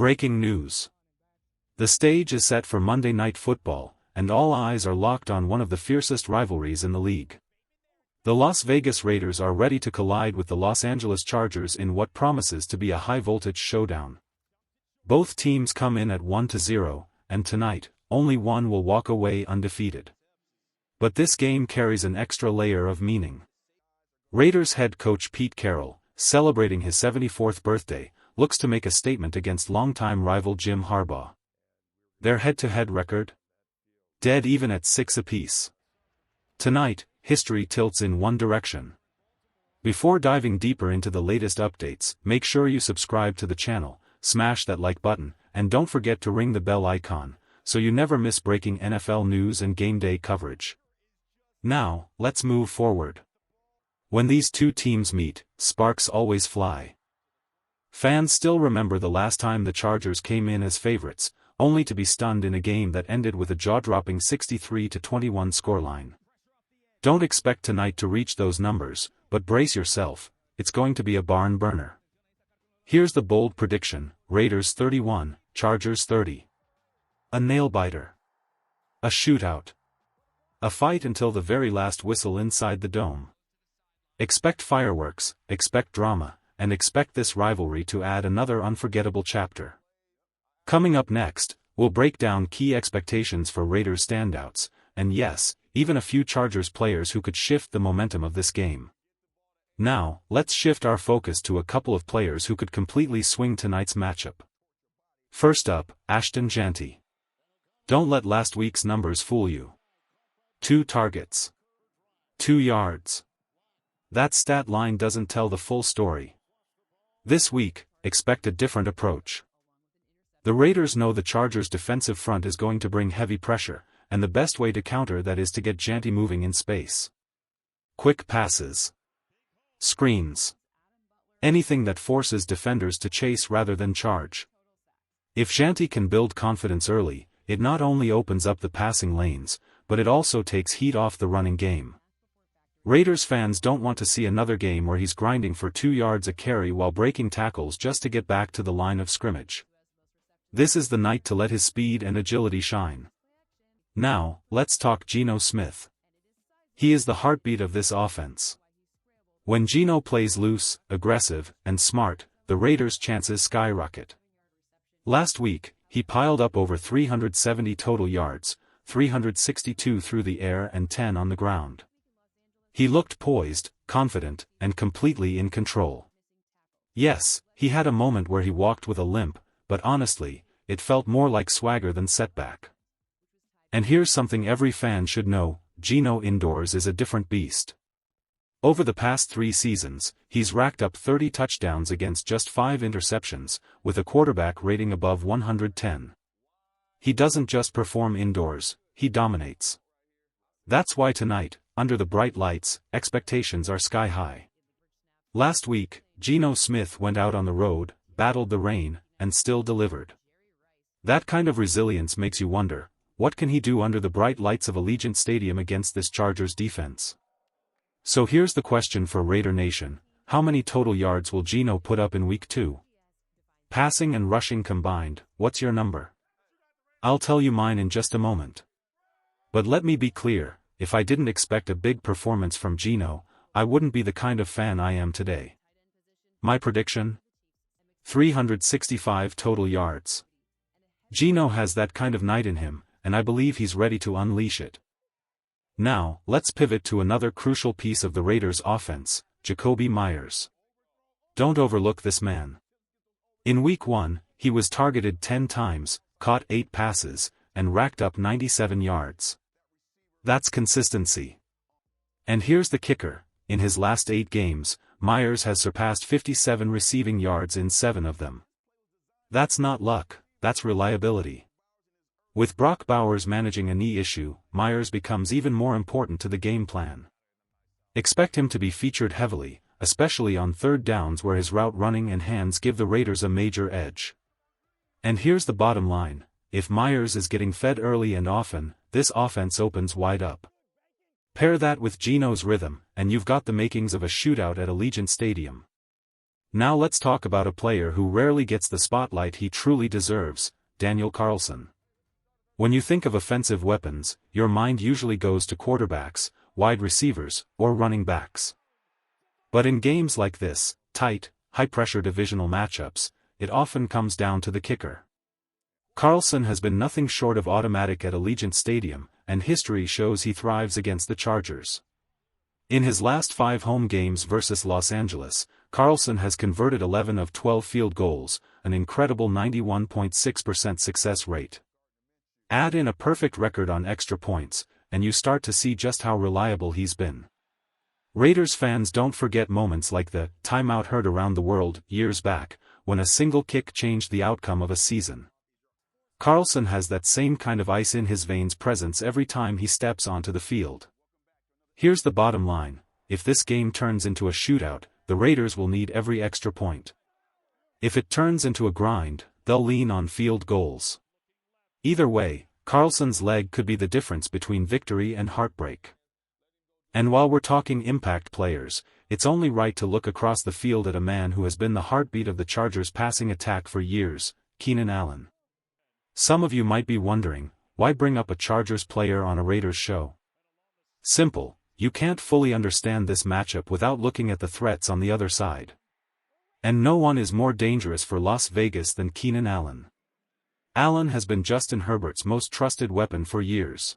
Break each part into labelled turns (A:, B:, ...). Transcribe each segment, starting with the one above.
A: Breaking news. The stage is set for Monday Night Football, and all eyes are locked on one of the fiercest rivalries in the league. The Las Vegas Raiders are ready to collide with the Los Angeles Chargers in what promises to be a high-voltage showdown. Both teams come in at 1-0, and tonight, only one will walk away undefeated. But this game carries an extra layer of meaning. Raiders head coach Pete Carroll, celebrating his 74th birthday, looks to make a statement against longtime rival Jim Harbaugh. Their head-to-head record? Dead even at 6 apiece. Tonight, history tilts in one direction. Before diving deeper into the latest updates, make sure you subscribe to the channel, smash that like button, and don't forget to ring the bell icon, so you never miss breaking NFL news and game day coverage. Now, let's move forward. When these two teams meet, sparks always fly. Fans still remember the last time the Chargers came in as favorites, only to be stunned in a game that ended with a jaw-dropping 63-21 scoreline. Don't expect tonight to reach those numbers, but brace yourself, it's going to be a barn burner. Here's the bold prediction: Raiders 31, Chargers 30. A nail-biter. A shootout. A fight until the very last whistle inside the dome. Expect fireworks, expect drama, and expect this rivalry to add another unforgettable chapter. Coming up next, we'll break down key expectations for Raiders standouts, and yes, even a few Chargers players who could shift the momentum of this game. Now, let's shift our focus to a couple of players who could completely swing tonight's matchup. First up, Ashton Janty. Don't let last week's numbers fool you. 2 targets. 2 yards. That stat line doesn't tell the full story. This week, expect a different approach. The Raiders know the Chargers' defensive front is going to bring heavy pressure, and the best way to counter that is to get Janty moving in space. Quick passes. Screens. Anything that forces defenders to chase rather than charge. If Janty can build confidence early, it not only opens up the passing lanes, but it also takes heat off the running game. Raiders fans don't want to see another game where he's grinding for 2 yards a carry while breaking tackles just to get back to the line of scrimmage. This is the night to let his speed and agility shine. Now, let's talk Gino Smith. He is the heartbeat of this offense. When Gino plays loose, aggressive, and smart, the Raiders' chances skyrocket. Last week, he piled up over 370 total yards, 362 through the air and 10 on the ground. He looked poised, confident, and completely in control. Yes, he had a moment where he walked with a limp, but honestly, it felt more like swagger than setback. And here's something every fan should know: Gino indoors is a different beast. Over the past 3 seasons, he's racked up 30 touchdowns against just 5 interceptions, with a quarterback rating above 110. He doesn't just perform indoors, he dominates. That's why tonight, under the bright lights, expectations are sky high. Last week, Gino Smith went out on the road, battled the rain, and still delivered. That kind of resilience makes you wonder, what can he do under the bright lights of Allegiant Stadium against this Chargers defense? So here's the question for Raider Nation: how many total yards will Gino put up in Week 2? Passing and rushing combined, what's your number? I'll tell you mine in just a moment. But let me be clear, if I didn't expect a big performance from Gino, I wouldn't be the kind of fan I am today. My prediction? 365 total yards. Gino has that kind of night in him, and I believe he's ready to unleash it. Now, let's pivot to another crucial piece of the Raiders' offense, Jacobe Meyers. Don't overlook this man. In Week 1, he was targeted 10 times, caught 8 passes, and racked up 97 yards. That's consistency. And here's the kicker: in his last 8 games, Meyers has surpassed 57 receiving yards in 7 of them. That's not luck, that's reliability. With Brock Bowers managing a knee issue, Meyers becomes even more important to the game plan. Expect him to be featured heavily, especially on 3rd downs where his route running and hands give the Raiders a major edge. And here's the bottom line: if Meyers is getting fed early and often, this offense opens wide up. Pair that with Gino's rhythm, and you've got the makings of a shootout at Allegiant Stadium. Now let's talk about a player who rarely gets the spotlight he truly deserves, Carlson. When you think of offensive weapons, your mind usually goes to quarterbacks, wide receivers, or running backs. But in games like this, tight, high-pressure divisional matchups, it often comes down to the kicker. Carlson has been nothing short of automatic at Allegiant Stadium, and history shows he thrives against the Chargers. In his last 5 home games versus Los Angeles, Carlson has converted 11 of 12 field goals, an incredible 91.6% success rate. Add in a perfect record on extra points, and you start to see just how reliable he's been. Raiders fans don't forget moments like the timeout heard around the world years back, when a single kick changed the outcome of a season. Carlson has that same kind of ice in his veins presence every time he steps onto the field. Here's the bottom line: if this game turns into a shootout, the Raiders will need every extra point. If it turns into a grind, they'll lean on field goals. Either way, Carlson's leg could be the difference between victory and heartbreak. And while we're talking impact players, it's only right to look across the field at a man who has been the heartbeat of the Chargers' passing attack for years, Keenan Allen. Some of you might be wondering, why bring up a Chargers player on a Raiders show? Simple: you can't fully understand this matchup without looking at the threats on the other side. And no one is more dangerous for Las Vegas than Keenan Allen. Allen has been Justin Herbert's most trusted weapon for years.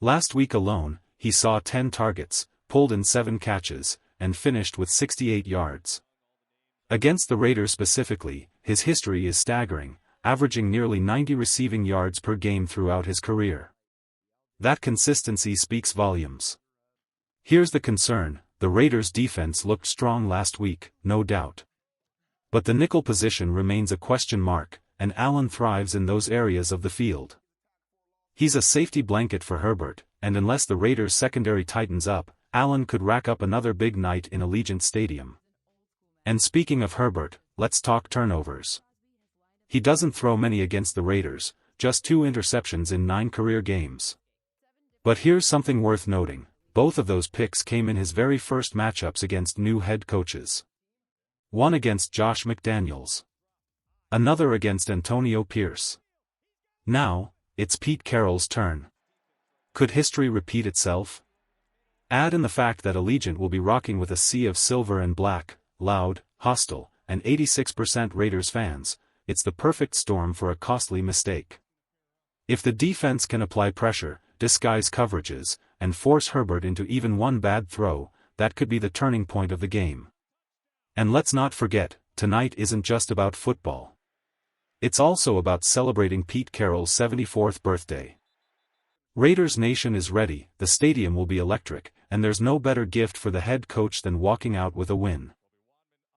A: Last week alone, he saw 10 targets, pulled in 7 catches, and finished with 68 yards. Against the Raiders specifically, his history is staggering, averaging nearly 90 receiving yards per game throughout his career. That consistency speaks volumes. Here's the concern: the Raiders' defense looked strong last week, no doubt. But the nickel position remains a question mark, and Allen thrives in those areas of the field. He's a safety blanket for Herbert, and unless the Raiders' secondary tightens up, Allen could rack up another big night in Allegiant Stadium. And speaking of Herbert, let's talk turnovers. He doesn't throw many against the Raiders, just 2 interceptions in 9 career games. But here's something worth noting: both of those picks came in his very first matchups against new head coaches. One against Josh McDaniels. Another against Antonio Pierce. Now, it's Pete Carroll's turn. Could history repeat itself? Add in the fact that Allegiant will be rocking with a sea of silver and black, loud, hostile, and 86% Raiders fans. It's the perfect storm for a costly mistake. If the defense can apply pressure, disguise coverages, and force Herbert into even one bad throw, that could be the turning point of the game. And let's not forget, tonight isn't just about football. It's also about celebrating Pete Carroll's 74th birthday. Raiders Nation is ready, the stadium will be electric, and there's no better gift for the head coach than walking out with a win.